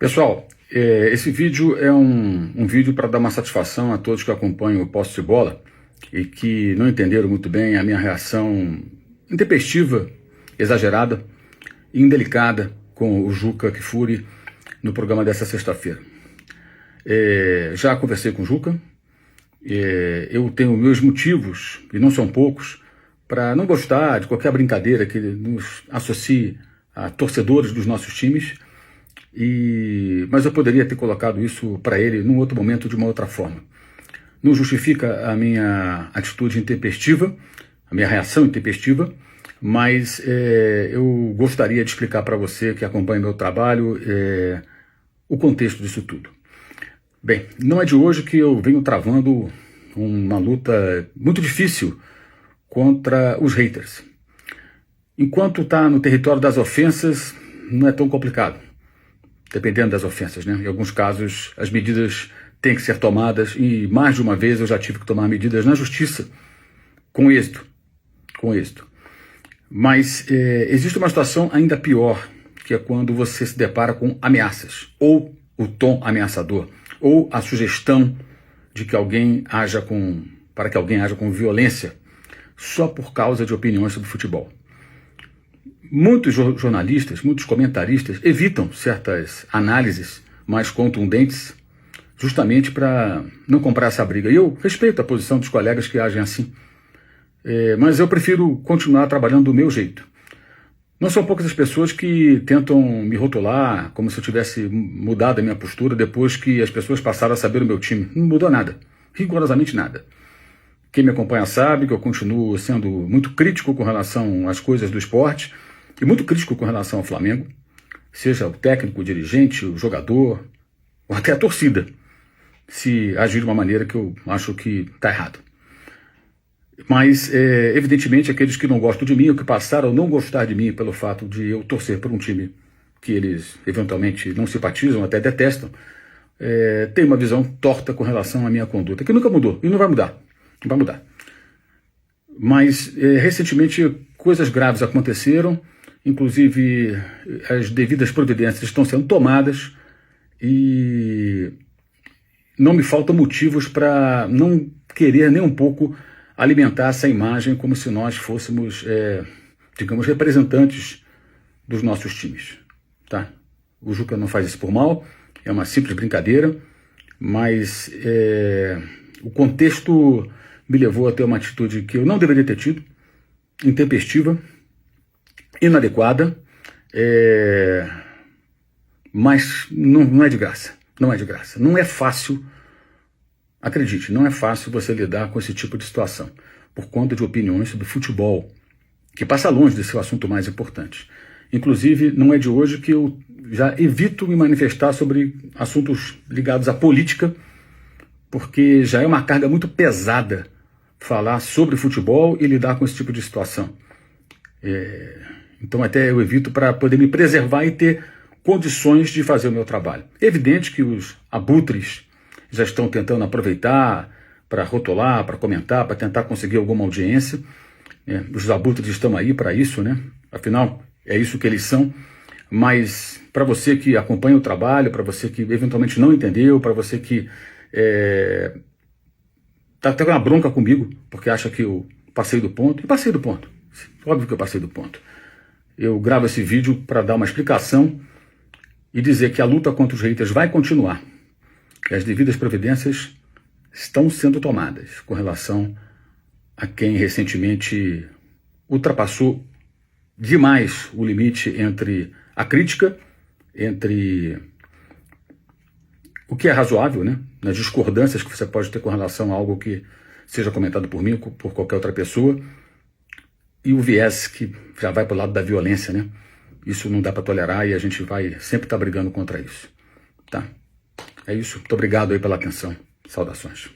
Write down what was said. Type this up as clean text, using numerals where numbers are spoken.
Pessoal, esse vídeo é um vídeo para dar uma satisfação a todos que acompanham o Posse de Bola e que não entenderam muito bem a minha reação intempestiva, exagerada e indelicada com o Juca Kfouri no programa dessa sexta-feira. Já conversei com o Juca, eu tenho meus motivos, e não são poucos, para não gostar de qualquer brincadeira que nos associe a torcedores dos nossos times, mas eu poderia ter colocado isso para ele num outro momento de uma outra forma. Não justifica a minha atitude intempestiva, a minha reação intempestiva, mas eu gostaria de explicar para você que acompanha meu trabalho o contexto disso tudo. Bem, não é de hoje que eu venho travando uma luta muito difícil contra os haters. Enquanto está no território das ofensas, não é tão complicado, dependendo das ofensas, né? Em alguns casos, as medidas têm que ser tomadas, e mais de uma vez eu já tive que tomar medidas na justiça, com êxito. Mas existe uma situação ainda pior, que é quando você se depara com ameaças, ou o tom ameaçador, ou a sugestão de que para que alguém haja com violência, só por causa de opiniões sobre futebol. Muitos jornalistas, muitos comentaristas evitam certas análises mais contundentes justamente para não comprar essa briga. E eu respeito a posição dos colegas que agem assim, mas eu prefiro continuar trabalhando do meu jeito. Não são poucas as pessoas que tentam me rotular como se eu tivesse mudado a minha postura depois que as pessoas passaram a saber o meu time. Não mudou nada, rigorosamente nada. Quem me acompanha sabe que eu continuo sendo muito crítico com relação às coisas do esporte e muito crítico com relação ao Flamengo, seja o técnico, o dirigente, o jogador ou até a torcida, se agir de uma maneira que eu acho que está errado. Mas, evidentemente, aqueles que não gostam de mim, ou que passaram a não gostar de mim pelo fato de eu torcer por um time que eles eventualmente não simpatizam, até detestam, têm uma visão torta com relação à minha conduta, que nunca mudou e não vai mudar. Não vai mudar. Mas, recentemente, coisas graves aconteceram, inclusive as devidas providências estão sendo tomadas e não me faltam motivos para não querer nem um pouco alimentar essa imagem como se nós fôssemos, digamos, representantes dos nossos times. Tá? O Juca não faz isso por mal, é uma simples brincadeira, mas o contexto me levou a ter uma atitude que eu não deveria ter tido, intempestiva, inadequada, mas não é de graça. Não é de graça. Não é fácil, acredite, não é fácil você lidar com esse tipo de situação, por conta de opiniões sobre futebol, que passa longe desse assunto mais importante. Inclusive, não é de hoje que eu já evito me manifestar sobre assuntos ligados à política, porque já é uma carga muito pesada falar sobre futebol e lidar com esse tipo de situação. Então até eu evito para poder me preservar e ter condições de fazer o meu trabalho. É evidente que os abutres já estão tentando aproveitar para rotular, para comentar, para tentar conseguir alguma audiência. Os abutres estão aí para isso, né? Afinal, é isso que eles são. Mas para você que acompanha o trabalho, para você que eventualmente não entendeu, para você que está até com uma bronca comigo, porque acha que eu passei do ponto, e passei do ponto. Óbvio que eu passei do ponto. Eu gravo esse vídeo para dar uma explicação e dizer que a luta contra os haters vai continuar. E as devidas providências estão sendo tomadas com relação a quem recentemente ultrapassou demais o limite entre a crítica, entre o que é razoável, né? Nas discordâncias que você pode ter com relação a algo que seja comentado por mim ou por qualquer outra pessoa, e o viés que já vai para o lado da violência, né? Isso não dá para tolerar e a gente vai sempre estar brigando contra isso. Tá? É isso. Muito obrigado aí pela atenção. Saudações.